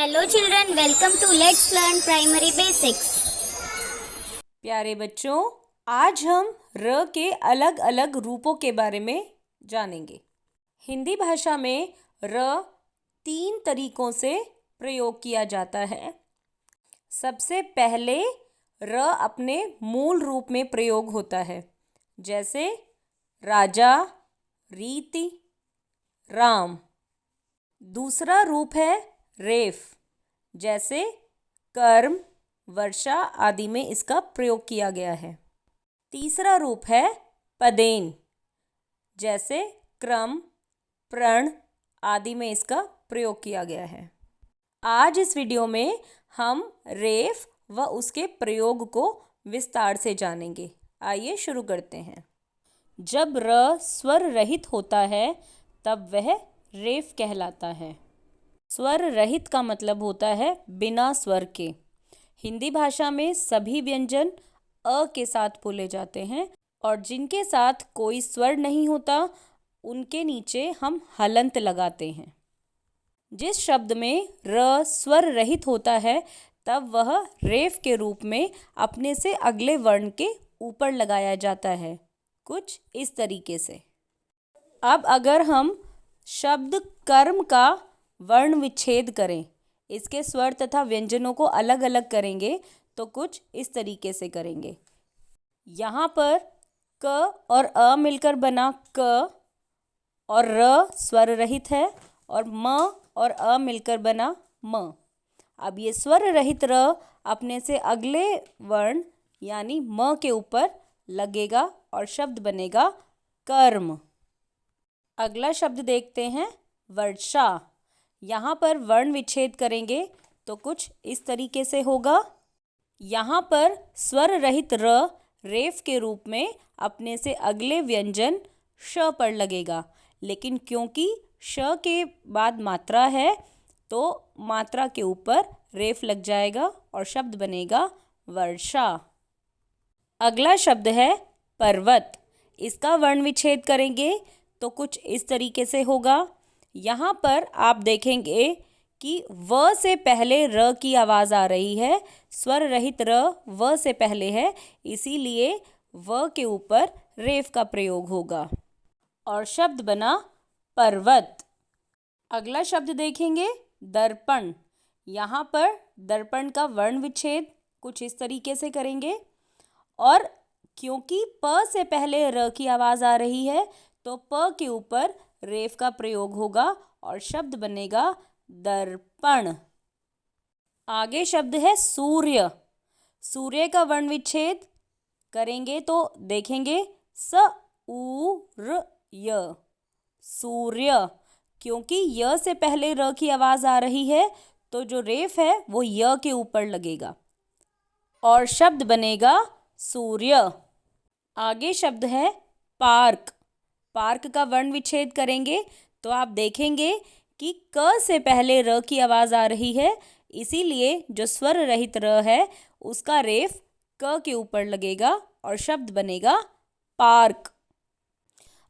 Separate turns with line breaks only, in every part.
Hello children, welcome to Let's Learn Primary Basics.
प्यारे बच्चों, आज हम र के अलग अलग रूपों के बारे में जानेंगे। हिंदी भाषा में र 3 तरीकों से प्रयोग किया जाता है। सबसे पहले र अपने मूल रूप में प्रयोग होता है, जैसे राजा, रीति, राम। दूसरा रूप है रेफ, जैसे कर्म, वर्षा आदि में इसका प्रयोग किया गया है। तीसरा रूप है पदेन, जैसे क्रम, प्रण आदि में इसका प्रयोग किया गया है। आज इस वीडियो में हम रेफ व उसके प्रयोग को विस्तार से जानेंगे। आइए शुरू करते हैं। जब र स्वर रहित होता है तब वह रेफ कहलाता है। स्वर रहित का मतलब होता है बिना स्वर के। हिंदी भाषा में सभी व्यंजन अ के साथ बोले जाते हैं और जिनके साथ कोई स्वर नहीं होता उनके नीचे हम हलंत लगाते हैं। जिस शब्द में र स्वर रहित होता है तब वह रेफ के रूप में अपने से अगले वर्ण के ऊपर लगाया जाता है, कुछ इस तरीके से। अब अगर हम शब्द कर्म का वर्ण विच्छेद करें, इसके स्वर तथा व्यंजनों को अलग अलग करेंगे तो कुछ इस तरीके से करेंगे। यहाँ पर क और अ मिलकर बना क और र स्वर रहित है और म और अ मिलकर बना म। अब ये स्वर रहित र अपने से अगले वर्ण यानी म के ऊपर लगेगा और शब्द बनेगा कर्म। अगला शब्द देखते हैं वर्षा। यहाँ पर वर्ण विच्छेद करेंगे तो कुछ इस तरीके से होगा। यहाँ पर स्वर रहित र रेफ के रूप में अपने से अगले व्यंजन श पर लगेगा, लेकिन क्योंकि श के बाद मात्रा है तो मात्रा के ऊपर रेफ लग जाएगा और शब्द बनेगा वर्षा। अगला शब्द है पर्वत। इसका वर्ण विच्छेद करेंगे तो कुछ इस तरीके से होगा। यहाँ पर आप देखेंगे कि व से पहले र की आवाज़ आ रही है। स्वर रहित र व से पहले है, इसीलिए व के ऊपर रेफ का प्रयोग होगा और शब्द बना पर्वत। अगला शब्द देखेंगे दर्पण। यहाँ पर दर्पण का वर्ण विच्छेद कुछ इस तरीके से करेंगे और क्योंकि प से पहले र की आवाज़ आ रही है तो प के ऊपर रेफ का प्रयोग होगा और शब्द बनेगा दर्पण। आगे शब्द है सूर्य। सूर्य का वर्ण विच्छेद करेंगे तो देखेंगे स उ र य, सूर्य। क्योंकि य से पहले र की आवाज़ आ रही है तो जो रेफ है वो य के ऊपर लगेगा और शब्द बनेगा सूर्य। आगे शब्द है पार्क। पार्क का वर्ण विच्छेद करेंगे तो आप देखेंगे कि क से पहले र की आवाज़ आ रही है, इसीलिए जो स्वर रहित र है उसका रेफ क के ऊपर लगेगा और शब्द बनेगा पार्क।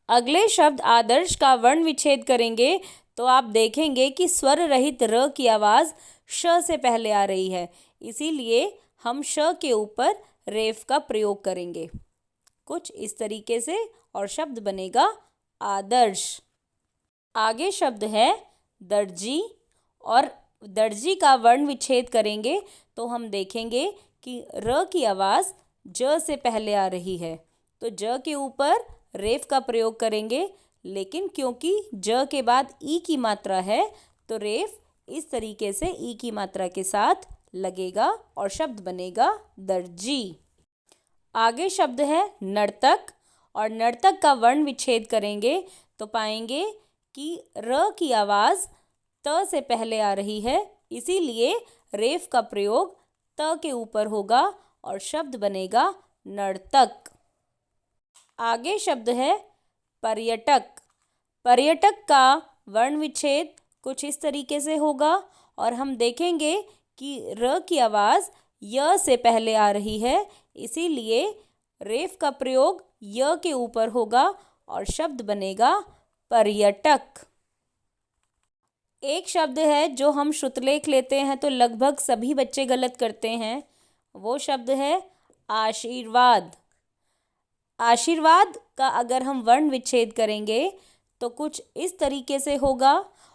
अगले शब्द आदर्श का वर्ण विच्छेद करेंगे तो आप देखेंगे कि स्वर रहित र की आवाज़ श से पहले आ रही है, इसीलिए हम श के ऊपर रेफ का प्रयोग करेंगे कुछ इस तरीके से और शब्द बनेगा आदर्श। आगे शब्द है दर्जी और दर्जी का वर्ण विच्छेद करेंगे तो हम देखेंगे कि र की आवाज़ ज से पहले आ रही है तो ज के ऊपर रेफ का प्रयोग करेंगे, लेकिन क्योंकि ज के बाद ई की मात्रा है तो रेफ इस तरीके से ई की मात्रा के साथ लगेगा और शब्द बनेगा दर्जी। आगे शब्द है नर्तक और नर्तक का वर्ण विच्छेद करेंगे तो पाएंगे कि र की आवाज़ त से पहले आ रही है, इसीलिए रेफ का प्रयोग त के ऊपर होगा और शब्द बनेगा नर्तक। आगे शब्द है पर्यटक। पर्यटक का वर्ण विच्छेद कुछ इस तरीके से होगा और हम देखेंगे कि र की आवाज़ य से पहले आ रही है, इसीलिए रेफ का प्रयोग य के ऊपर होगा और शब्द बनेगा पर्यटक। एक शब्द है जो हम श्रुतलेख लेते हैं तो लगभग सभी बच्चे गलत करते हैं। वो शब्द है आशीर्वाद। आशीर्वाद का अगर हम वर्ण विच्छेद करेंगे तो कुछ इस तरीके से होगा।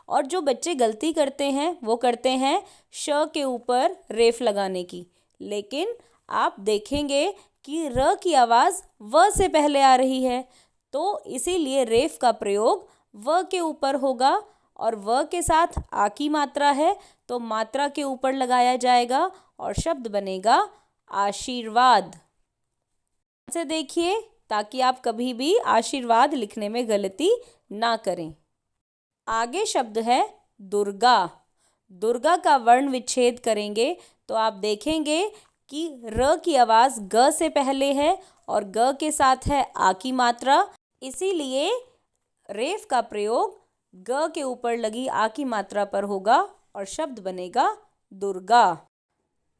और जो बच्चे गलती करते हैं वो करते हैं श के ऊपर रेफ लगाने की, लेकिन आप देखेंगे कि र की आवाज़ व से पहले आ रही है, तो इसीलिए रेफ का प्रयोग व के ऊपर होगा और व के साथ आ की मात्रा है तो मात्रा के ऊपर लगाया जाएगा और शब्द बनेगा आशीर्वाद। से देखिए ताकि आप कभी भी आशीर्वाद लिखने में गलती ना करें। आगे शब्द है दुर्गा। दुर्गा का वर्ण विच्छेद करेंगे तो आप देखेंगे कि र की आवाज़ ग से पहले है और ग के साथ है आ की मात्रा, इसीलिए रेफ का प्रयोग ग के ऊपर लगी आ की मात्रा पर होगा और शब्द बनेगा दुर्गा।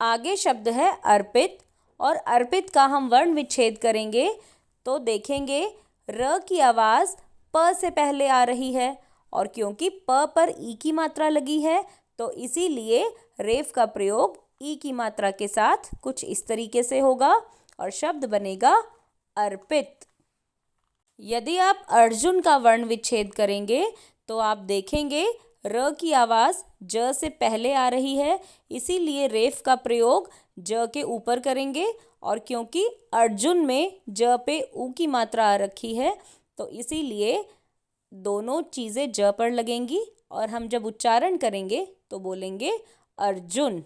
आगे शब्द है अर्पित और अर्पित का हम वर्ण विच्छेद करेंगे तो देखेंगे र की आवाज़ प से पहले आ रही है और क्योंकि प पर ई की मात्रा लगी है तो इसीलिए रेफ का प्रयोग ई की मात्रा के साथ कुछ इस तरीके से होगा और शब्द बनेगा अर्पित। यदि आप अर्जुन का वर्ण विच्छेद करेंगे तो आप देखेंगे र की आवाज़ ज से पहले आ रही है, इसीलिए रेफ का प्रयोग ज के ऊपर करेंगे और क्योंकि अर्जुन में ज पे ऊ की मात्रा आ रखी है तो इसीलिए दोनों चीज़ें ज पर लगेंगी और हम जब उच्चारण करेंगे तो बोलेंगे अर्जुन।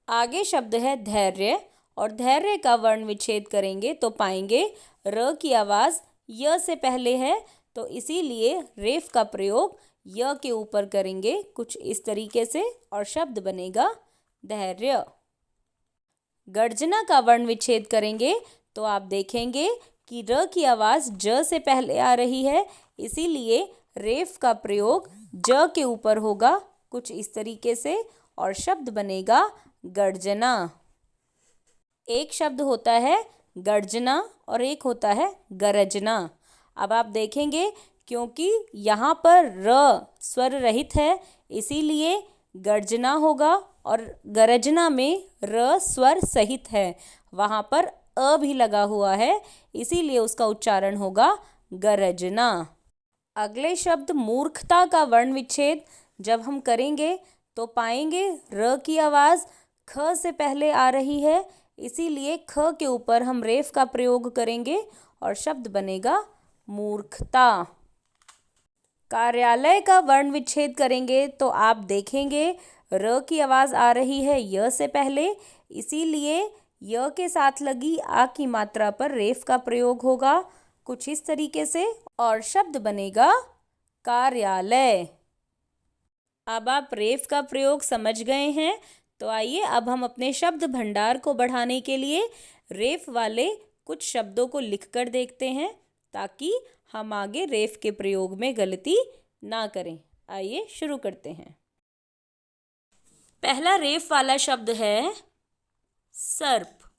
आगे शब्द है धैर्य और धैर्य का वर्ण विच्छेद करेंगे तो पाएंगे र की आवाज़ य से पहले है तो इसीलिए रेफ का प्रयोग य के ऊपर करेंगे कुछ इस तरीके से और शब्द बनेगा धैर्य। गर्जना का वर्ण विच्छेद करेंगे तो आप देखेंगे कि र की आवाज़ ज से पहले आ रही है, इसीलिए रेफ का प्रयोग ज के ऊपर होगा कुछ इस तरीके से और शब्द बनेगा गर्जना। एक शब्द होता है गर्जना और एक होता है गरजना। अब आप देखेंगे क्योंकि यहाँ पर र स्वर रहित है इसीलिए गर्जना होगा और गरजना में र स्वर सहित है, वहाँ पर अ भी लगा हुआ है इसीलिए उसका उच्चारण होगा गरजना। अगले शब्द मूर्खता का वर्ण विच्छेद जब हम करेंगे तो पाएंगे र की आवाज़ ख से पहले आ रही है, इसीलिए ख के ऊपर हम रेफ का प्रयोग करेंगे और शब्द बनेगा मूर्खता। कार्यालय का वर्ण विच्छेद करेंगे तो आप देखेंगे र की आवाज़ आ रही है य से पहले, इसीलिए य के साथ लगी आ की मात्रा पर रेफ का प्रयोग होगा कुछ इस तरीके से और शब्द बनेगा कार्यालय। अब आप रेफ का प्रयोग समझ गए हैं तो आइए अब हम अपने शब्द भंडार को बढ़ाने के लिए रेफ वाले कुछ शब्दों को लिखकर देखते हैं ताकि हम आगे रेफ के प्रयोग में गलती ना करें। आइए शुरू करते हैं। पहला रेफ वाला शब्द है सर्प।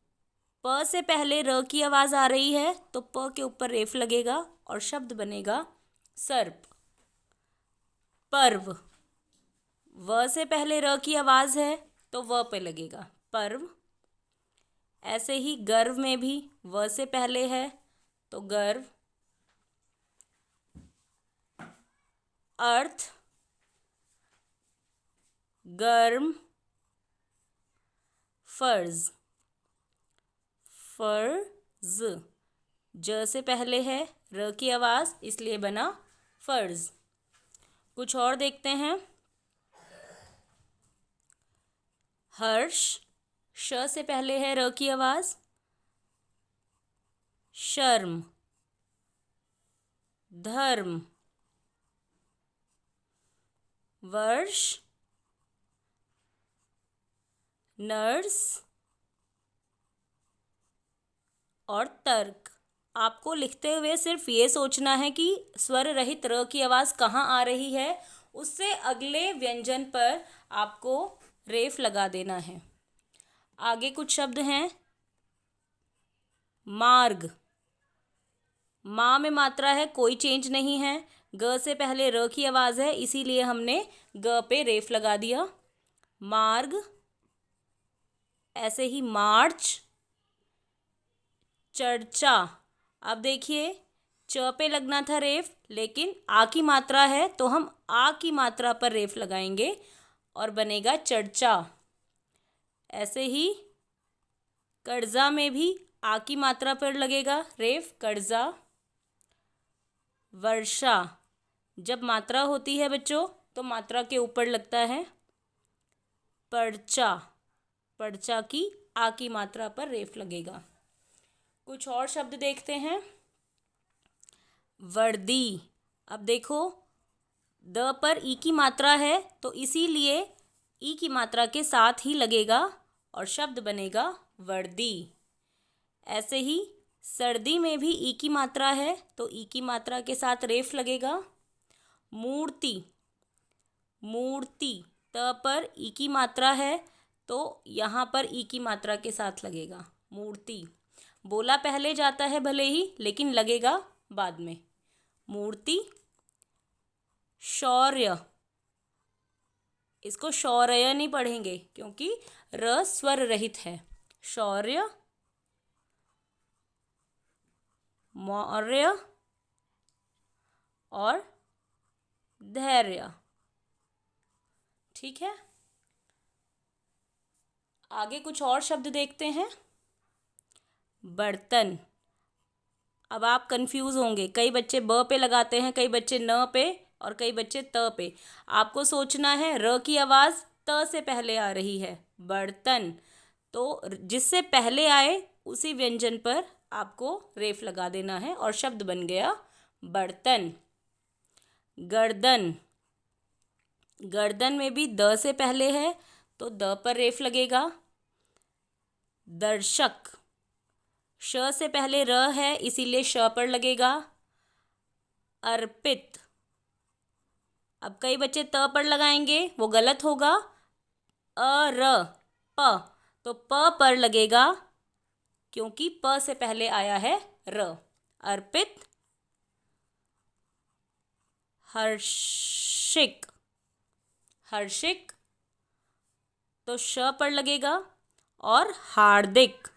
प से पहले र की आवाज़ आ रही है तो प के ऊपर रेफ लगेगा और शब्द बनेगा सर्प। पर्व। व से पहले र की आवाज़ है तो व पे लगेगा पर्व। ऐसे ही गर्व में भी व से पहले है तो गर्व। अर्थ, गर्म, फर्ज। फर्ज ज से पहले है र की आवाज़ इसलिए बना फर्ज। कुछ और देखते हैं। हर्ष। श से पहले है र की आवाज़। शर्म। धर्म। वर्ष। नर्स और तर्क। आपको लिखते हुए सिर्फ ये सोचना है कि स्वर रहित र की आवाज़ कहाँ आ रही है, उससे अगले व्यंजन पर आपको रेफ लगा देना है। आगे कुछ शब्द हैं। मार्ग। माँ में मात्रा है, कोई चेंज नहीं है ग से पहले र की आवाज़ है, इसीलिए हमने ग पे रेफ लगा दिया। मार्ग, ऐसे ही मार्च। चर्चा, अब देखिए च पे लगना था रेफ, लेकिन आ की मात्रा है तो हम आ की मात्रा पर रेफ लगाएंगे और बनेगा चर्चा। ऐसे ही कर्जा में भी आ की मात्रा पर लगेगा रेफ, कर्जा। वर्षा, जब मात्रा होती है बच्चों तो मात्रा के ऊपर लगता है। पर्चा, पर्चा की आ की मात्रा पर रेफ लगेगा। कुछ और शब्द देखते हैं। वर्दी, अब देखो द पर ई की मात्रा है तो इसीलिए ई की मात्रा के साथ ही लगेगा और शब्द बनेगा वर्दी। ऐसे ही सर्दी में भी ई की मात्रा है तो ई की मात्रा के साथ रेफ लगेगा। मूर्ति, मूर्ति त पर ई की मात्रा है तो यहाँ पर ई की मात्रा के साथ लगेगा मूर्ति। बोला पहले जाता है भले ही, लेकिन लगेगा बाद में। मूर्ति। शौर्य, इसको शौर्य नहीं पढ़ेंगे क्योंकि र स्वर रहित है। शौर्य। मौर्य और धैर्य। ठीक है, आगे कुछ और शब्द देखते हैं। बर्तन, अब आप कंफ्यूज होंगे, कई बच्चे ब पे लगाते हैं, कई बच्चे न पे और कई बच्चे त पे। आपको सोचना है र की आवाज़ त से पहले आ रही है। बर्तन, तो जिससे पहले आए उसी व्यंजन पर आपको रेफ लगा देना है और शब्द बन गया बर्तन। गर्दन, गर्दन में भी द से पहले है तो द पर रेफ लगेगा। दर्शक, श से पहले र है इसीलिए श पर लगेगा। अर्पित, अब कई बच्चे त पर लगाएंगे, वो गलत होगा। प, तो प पर लगेगा क्योंकि प से पहले आया है र। अर्पित। हर्षिक, हर्षिक तो श पर लगेगा। और हार्दिक,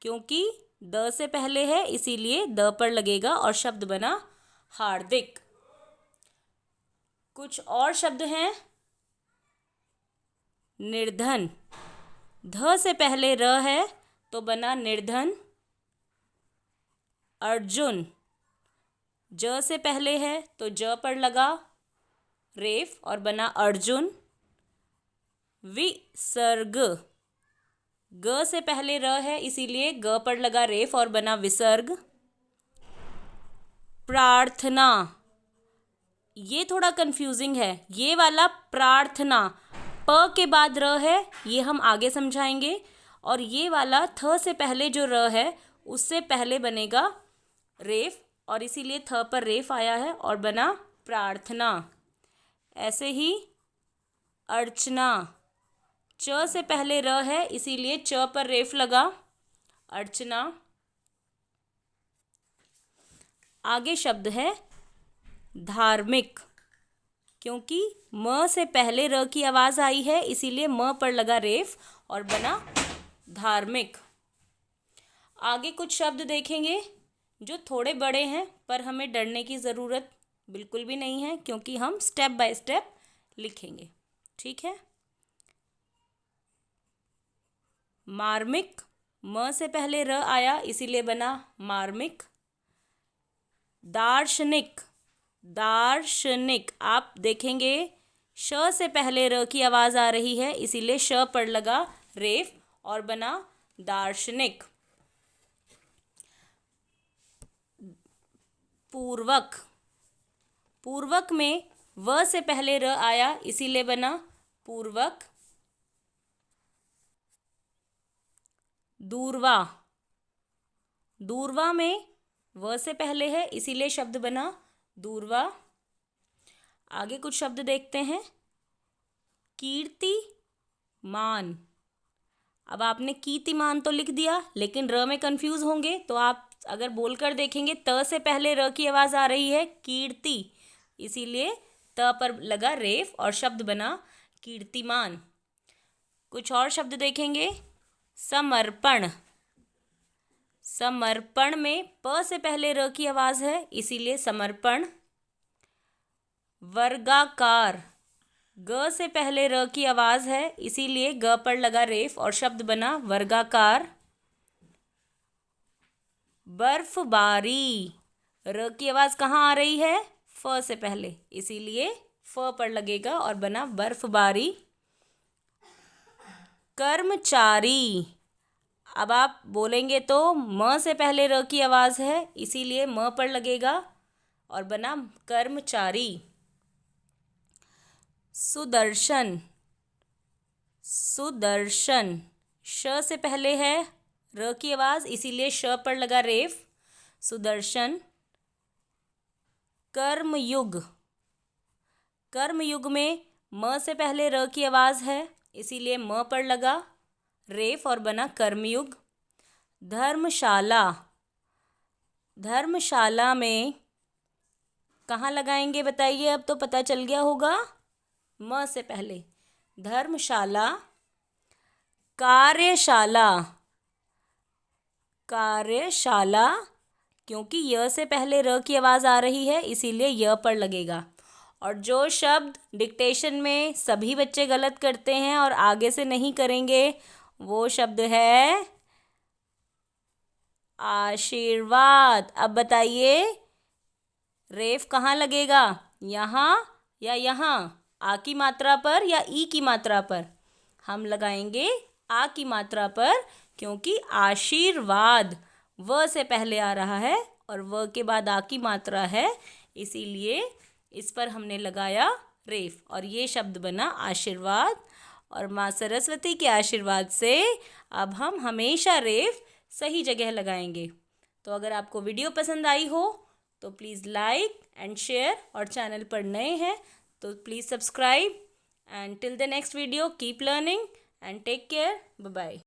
क्योंकि द से पहले है इसीलिए द पर लगेगा और शब्द बना हार्दिक। कुछ और शब्द हैं। निर्धन, ध से पहले र है तो बना निर्धन। अर्जुन, ज से पहले है तो ज पर लगा रेफ और बना अर्जुन। विसर्ग, ग से पहले र है इसीलिए ग पर लगा रेफ और बना विसर्ग। प्रार्थना, ये थोड़ा कंफ्यूजिंग है, ये वाला प्रार्थना प के बाद र है, ये हम आगे समझाएंगे। और ये वाला थ से पहले जो र है उससे पहले बनेगा रेफ और इसीलिए थ पर रेफ आया है और बना प्रार्थना। ऐसे ही अर्चना, च से पहले र है इसीलिए च पर रेफ लगा अर्चना। आगे शब्द है धार्मिक, क्योंकि म से पहले र की आवाज़ आई है इसीलिए म पर लगा रेफ और बना धार्मिक। आगे कुछ शब्द देखेंगे जो थोड़े बड़े हैं पर हमें डरने की ज़रूरत बिल्कुल भी नहीं है क्योंकि हम स्टेप बाय स्टेप लिखेंगे। ठीक है। मार्मिक, म से पहले र आया इसीलिए बना मार्मिक। दार्शनिक, दार्शनिक आप देखेंगे श से पहले र की आवाज़ आ रही है इसीलिए श पर लगा रेफ और बना दार्शनिक। पूर्वक, पूर्वक में व से पहले र आया इसीलिए बना पूर्वक। दूरवा, दूरवा में व से पहले है इसीलिए शब्द बना दूरवा। आगे कुछ शब्द देखते हैं। कीर्ति मान, अब आपने कीर्तिमान तो लिख दिया लेकिन र में कंफ्यूज होंगे तो आप अगर बोलकर देखेंगे त से पहले र की आवाज़ आ रही है कीर्ति, इसीलिए त पर लगा रेफ और शब्द बना कीर्तिमान। कुछ और शब्द देखेंगे, समर्पण। समर्पण में प से पहले र की आवाज़ है, इसीलिए समर्पण। वर्गाकार, ग से पहले र की आवाज़ है, इसीलिए ग पर लगा रेफ और शब्द बना वर्गाकार। बर्फबारी, र की आवाज़ कहाँ आ रही है? फ से पहले, इसीलिए फ पर लगेगा और बना बर्फबारी। कर्मचारी, अब आप बोलेंगे तो म से पहले र की आवाज़ है, इसीलिए म पर लगेगा और बना कर्मचारी। सुदर्शन, सुदर्शन, श से पहले है र की आवाज़, इसीलिए श पर लगा रेफ, सुदर्शन। कर्मयुग, कर्मयुग में म से पहले र की आवाज़ है, इसीलिए म पर लगा रेफ और बना कर्मयुग। धर्मशाला, धर्मशाला में कहाँ लगाएंगे बताइए, अब तो पता चल गया होगा, म से पहले, धर्मशाला। कार्यशाला, कार्यशाला, क्योंकि य से पहले र की आवाज़ आ रही है, इसीलिए य पर लगेगा। और जो शब्द डिक्टेशन में सभी बच्चे गलत करते हैं और आगे से नहीं करेंगे, वो शब्द है आशीर्वाद। अब बताइए रेफ कहाँ लगेगा, यहाँ या यहाँ? आ की मात्रा पर या ई की मात्रा पर? हम लगाएंगे आ की मात्रा पर, क्योंकि आशीर्वाद व से पहले आ रहा है और व के बाद आ की मात्रा है, इसीलिए इस पर हमने लगाया रेफ और ये शब्द बना आशीर्वाद। और माँ सरस्वती के आशीर्वाद से अब हम हमेशा रेफ सही जगह लगाएंगे। तो अगर आपको वीडियो पसंद आई हो तो प्लीज़ लाइक एंड शेयर, और चैनल पर नए हैं तो please subscribe. And till the next video keep learning and take care, bye bye.